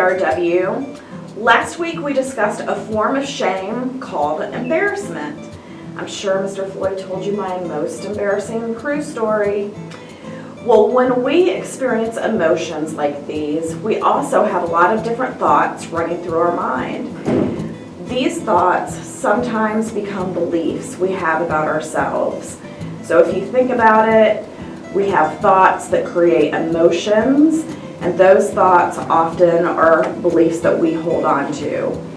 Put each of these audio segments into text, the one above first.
JRW. Last week we discussed a form of shame called embarrassment. I'm sure Mr. Floyd told you my most embarrassing cruise story. Well, when we experience emotions like these, we also have a lot of different thoughts running through our mind. These thoughts sometimes become beliefs we have about ourselves. So if you think about it, we have thoughts that create emotions, and those thoughts often are beliefs that we hold on to.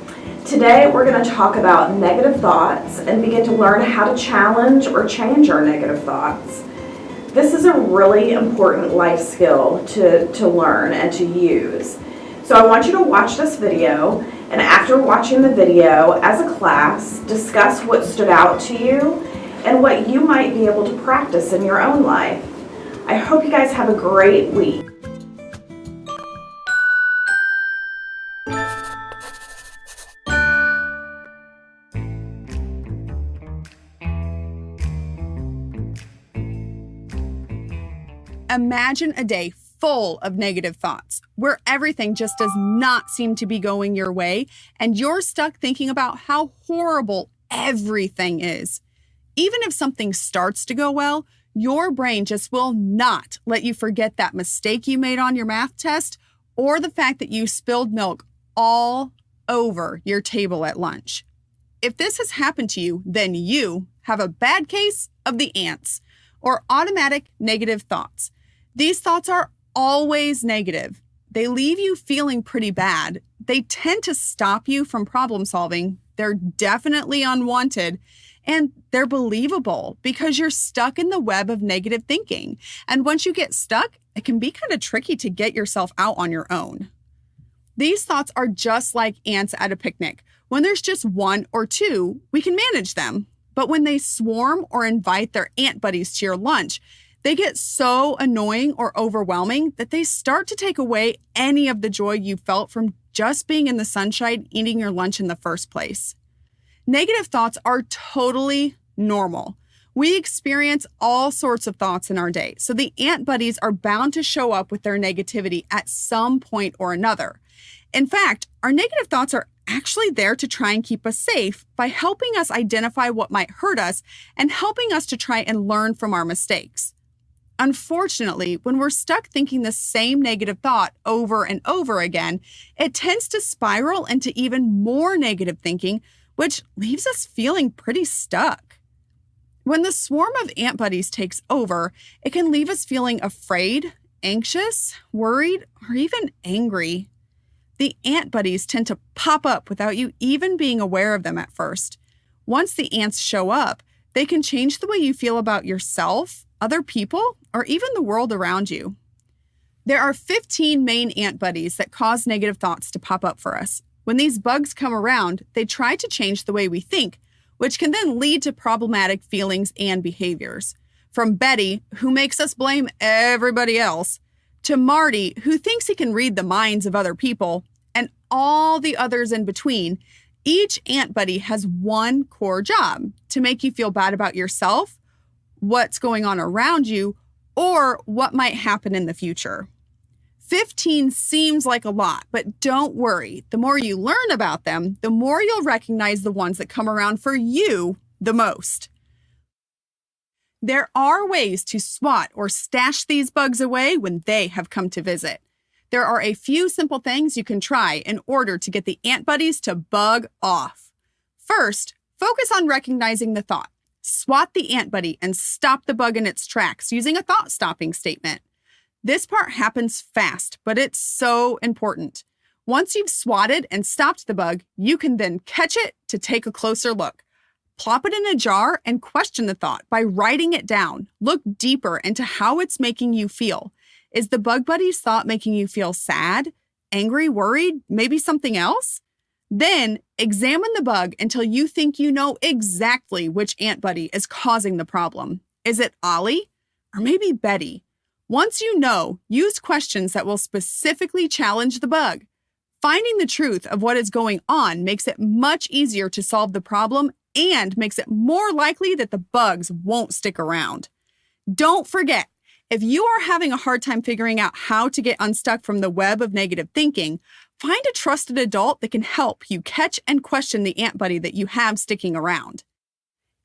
Today we're going to talk about negative thoughts and begin to learn how to challenge or change our negative thoughts. This is a really important life skill to learn and to use. So I want you to watch this video, and after watching the video, as a class, discuss what stood out to you and what you might be able to practice in your own life. I hope you guys have a great week. Imagine a day full of negative thoughts where everything just does not seem to be going your way and you're stuck thinking about how horrible everything is. Even if something starts to go well, your brain just will not let you forget that mistake you made on your math test or the fact that you spilled milk all over your table at lunch. If this has happened to you, then you have a bad case of the ants or automatic negative thoughts. These thoughts are always negative. They leave you feeling pretty bad. They tend to stop you from problem solving. They're definitely unwanted, and they're believable because you're stuck in the web of negative thinking. And once you get stuck, it can be kind of tricky to get yourself out on your own. These thoughts are just like ants at a picnic. When there's just one or two, we can manage them. But when they swarm or invite their ant buddies to your lunch, they get so annoying or overwhelming that they start to take away any of the joy you felt from just being in the sunshine eating your lunch in the first place. Negative thoughts are totally normal. We experience all sorts of thoughts in our day, so the ant buddies are bound to show up with their negativity at some point or another. In fact, our negative thoughts are actually there to try and keep us safe by helping us identify what might hurt us and helping us to try and learn from our mistakes. Unfortunately, when we're stuck thinking the same negative thought over and over again, it tends to spiral into even more negative thinking, which leaves us feeling pretty stuck. When the swarm of ant buddies takes over, it can leave us feeling afraid, anxious, worried, or even angry. The ant buddies tend to pop up without you even being aware of them at first. Once the ants show up, they can change the way you feel about yourself, other people, or even the world around you. There are 15 main ant buddies that cause negative thoughts to pop up for us. When these bugs come around, they try to change the way we think, which can then lead to problematic feelings and behaviors. From Betty, who makes us blame everybody else, to Marty, who thinks he can read the minds of other people, and all the others in between, each ant buddy has one core job: to make you feel bad about yourself, what's going on around you, or what might happen in the future. 15 seems like a lot, but don't worry. The more you learn about them, the more you'll recognize the ones that come around for you the most. There are ways to swat or stash these bugs away when they have come to visit. There are a few simple things you can try in order to get the ant buddies to bug off. First, focus on recognizing the thought. Swat the ant buddy and stop the bug in its tracks using a thought-stopping statement. This part happens fast, but it's so important. Once you've swatted and stopped the bug, you can then catch it to take a closer look. Plop it in a jar and question the thought by writing it down. Look deeper into how it's making you feel. Is the bug buddy's thought making you feel sad, angry, worried, maybe something else? Then examine the bug until you think you know exactly which ant buddy is causing the problem. Is it Ollie or maybe Betty? Once you know, use questions that will specifically challenge the bug. Finding the truth of what is going on makes it much easier to solve the problem and makes it more likely that the bugs won't stick around. Don't forget, if you are having a hard time figuring out how to get unstuck from the web of negative thinking, Find a trusted adult that can help you catch and question the ant buddy that you have sticking around.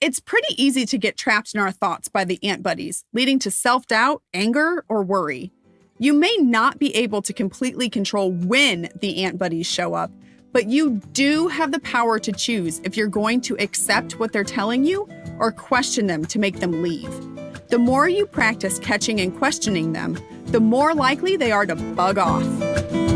It's pretty easy to get trapped in our thoughts by the ant buddies, leading to self-doubt, anger, or worry. You may not be able to completely control when the ant buddies show up, but you do have the power to choose if you're going to accept what they're telling you or question them to make them leave. The more you practice catching and questioning them, the more likely they are to bug off.